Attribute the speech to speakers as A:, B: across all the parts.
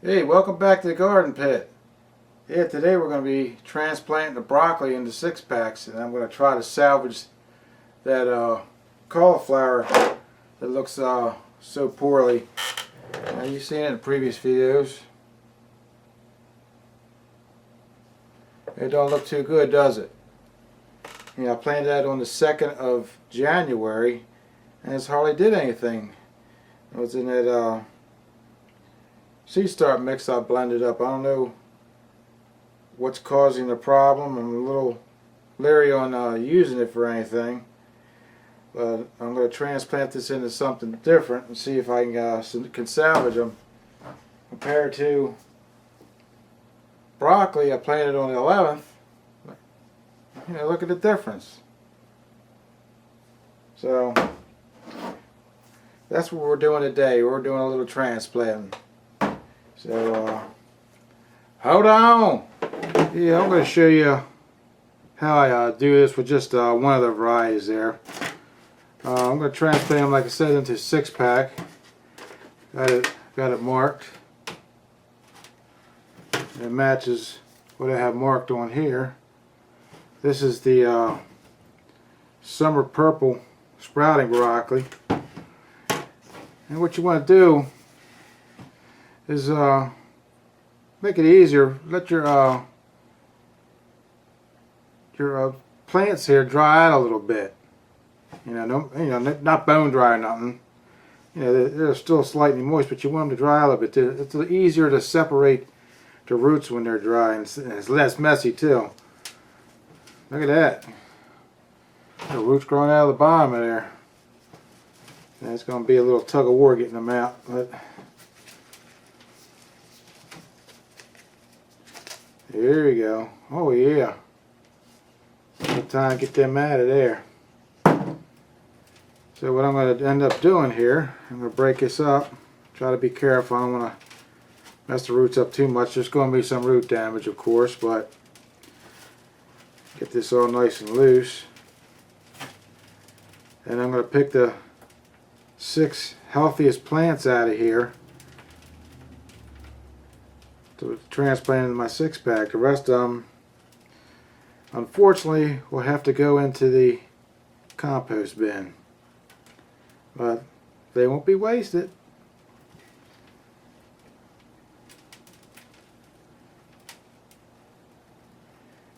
A: Hey, welcome back to the garden pit. Yeah, today we're going to be transplanting the broccoli into 6-packs, and I'm going to try to salvage that cauliflower that looks so poorly. Now, you've seen it in previous videos. It don't look too good, does it? You know, I planted that on the 2nd of January, and it's hardly did anything. It was in that seed start mix I blended up. I don't know what's causing the problem. I'm a little leery on using it for anything, but I'm going to transplant this into something different and see if I can salvage them. Compared to broccoli, I planted on the 11th. You know, look at the difference. So that's what we're doing today. We're doing a little transplanting. So hold on. Yeah, I'm going to show you how I do this with just one of the varieties there. I'm going to transplant them, like I said, into a 6-pack. Got it marked. It matches what I have marked on here. This is the summer purple sprouting broccoli. And what you want to do is make it easier. Let your plants here dry out a little bit. You know, not bone dry or nothing. You know, they're still slightly moist, but you want them to dry out a little bit. It's easier to separate the roots when they're dry, and it's less messy too. Look at that. The roots growing out of the bottom of there. And it's going to be a little tug of war getting them out, but there we go. Oh yeah. Good time to get them out of there. So what I'm going to end up doing here, I'm going to break this up. Try to be careful. I don't want to mess the roots up too much. There's going to be some root damage, of course, but get this all nice and loose. And I'm going to pick the 6 healthiest plants out of here to transplant into my 6-pack. The rest of them, unfortunately, will have to go into the compost bin. But they won't be wasted.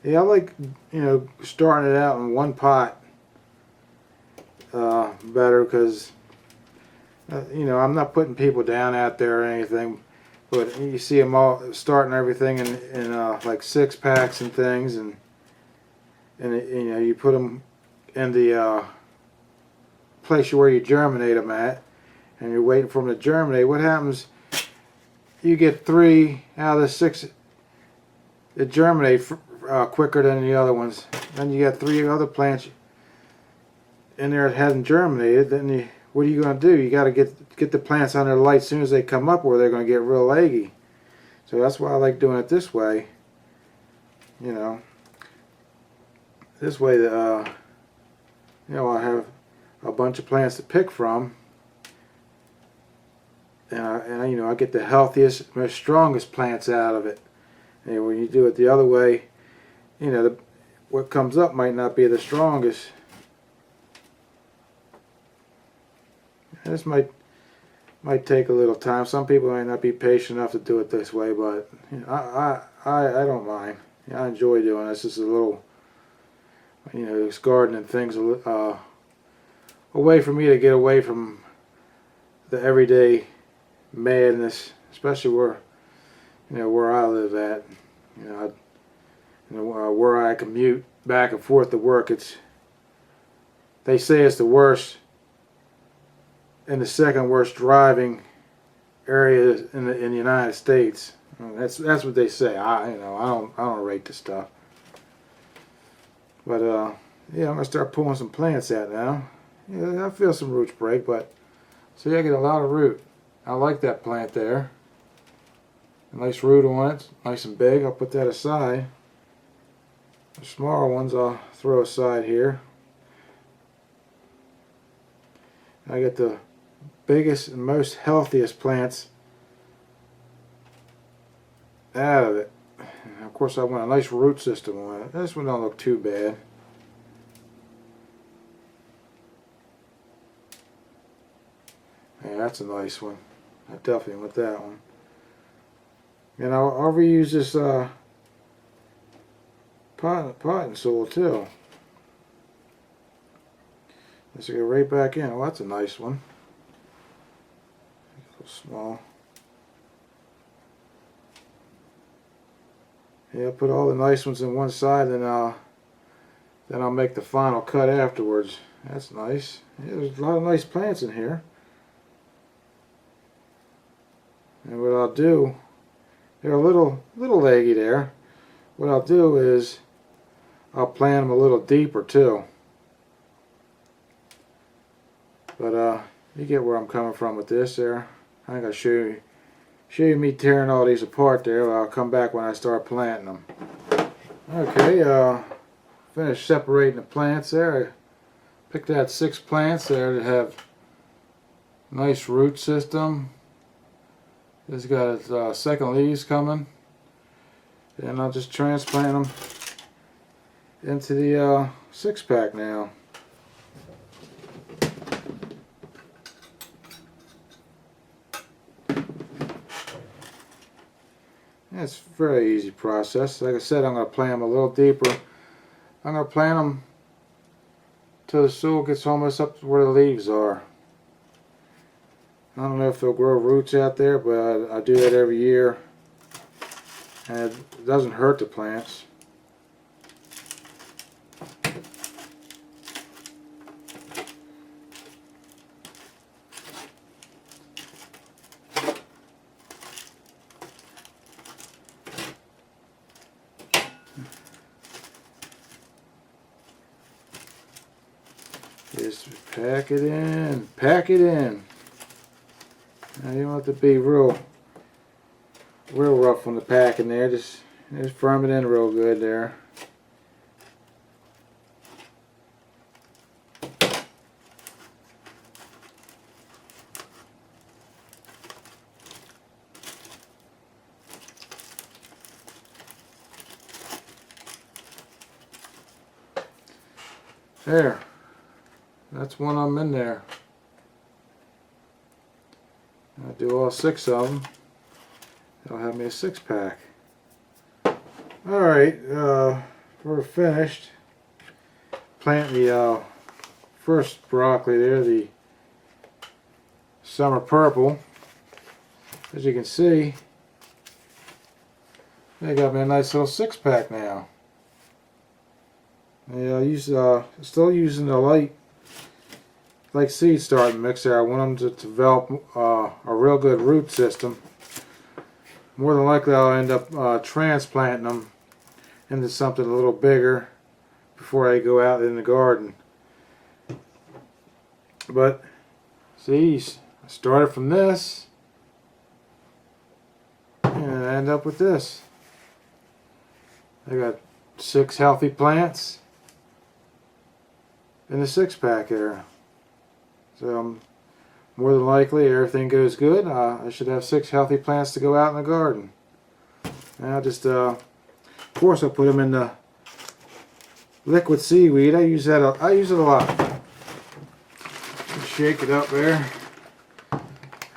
A: Yeah, I like, you know, starting it out in one pot better, because you know, I'm not putting people down out there or anything, but you see them all starting everything in like 6-packs and things, and you know, you put them in the place where you germinate them at, and you're waiting for them to germinate. What happens? You get 3 out of the 6 that germinate quicker than the other ones. Then you got 3 other plants in there that hadn't germinated. Then what are you going to do? You got to get the plants under the light as soon as they come up, or they're going to get real leggy. So that's why I like doing it this way. You know, this way you know, I have a bunch of plants to pick from, and you know, I get the healthiest, most strongest plants out of it. And when you do it the other way, you know, what comes up might not be the strongest. This might take a little time. Some people might not be patient enough to do it this way, but you know, I don't mind. I enjoy doing this. This is a little, you know, this gardening thing's a way for me to get away from the everyday madness, especially where, you know, where I live at. You know, where I commute back and forth to work. They say it's the worst and the second worst driving area in the United States. That's what they say. You know, I don't rate the stuff. But yeah, I'm gonna start pulling some plants out now. Yeah, I feel some roots break, but see, I get a lot of root. I like that plant there. A nice root on it, nice and big. I'll put that aside. The smaller ones I'll throw aside here. I get the biggest and most healthiest plants out of it. And of course I want a nice root system on it. This one don't look too bad. Yeah, that's a nice one. I definitely want that one. And I'll reuse this potting soil too. Let's go right back in. Oh, that's a nice one. A little small. Yeah, I'll put all the nice ones in one side, and then I'll make the final cut afterwards. That's nice. Yeah, there's a lot of nice plants in here. And what I'll do, they're a little leggy there. What I'll do is I'll plant them a little deeper too. But you get where I'm coming from with this there. I think I'll show you me tearing all these apart there. But I'll come back when I start planting them. Okay, finished separating the plants there. I picked out 6 plants there that have nice root system. This got its second leaves coming, and I'll just transplant them into the 6-pack now. It's a very easy process. Like I said, I'm going to plant them a little deeper. I'm going to plant them till the soil gets almost up to where the leaves are. I don't know if they'll grow roots out there, but I do that every year, and it doesn't hurt the plants. Just pack it in, pack it in. Now you don't have to be real rough on the packing there. Just firm it in real good there. There. That's one of them in there. I'll do all 6 of them. That'll have me a 6-pack. Alright, we're finished. Plant the first broccoli there, the summer purple. As you can see, they got me a nice little 6-pack now. Yeah, still using the light seed starting mix there. I want them to develop a real good root system. More than likely I'll end up transplanting them into something a little bigger before I go out in the garden. But see, I started from this and I end up with this. I got 6 healthy plants in the 6-pack there. So more than likely, everything goes good, I should have 6 healthy plants to go out in the garden. Now just, of course, I'll put them in the liquid seaweed. I use it a lot. Shake it up there.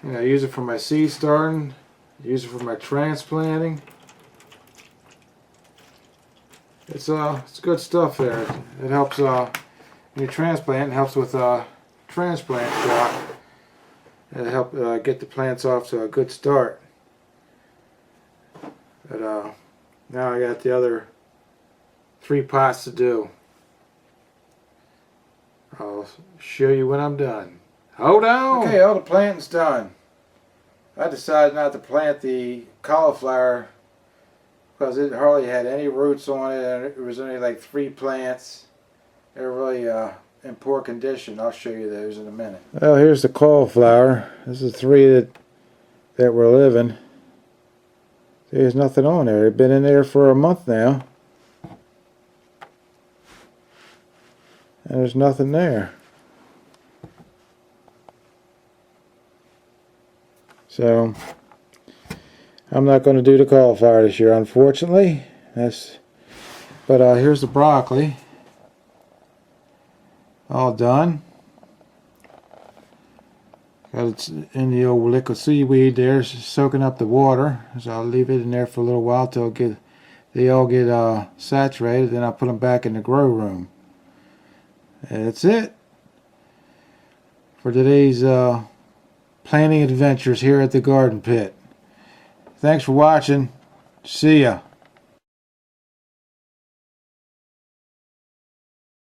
A: I use it for my seed starting. Use it for my transplanting. It's good stuff there. It helps when you transplant. It helps with transplant shock. It'll help get the plants off to a good start. But now I got the other 3 pots to do. I'll show you when I'm done. Hold on! Okay, all the planting's done. I decided not to plant the cauliflower because it hardly had any roots on it, and it was only like 3 plants. They were really in poor condition. I'll show you those in a minute. Well, here's the cauliflower. This is 3 that were living. There's nothing on there. They've been in there for a month now, and there's nothing there. So I'm not going to do the cauliflower this year, unfortunately. But here's the broccoli. All done. Got it in the old liquid seaweed there, soaking up the water. So I'll leave it in there for a little while till they all get saturated. Then I'll put them back in the grow room. And that's it for today's planting adventures here at the garden pit. Thanks for watching. See ya.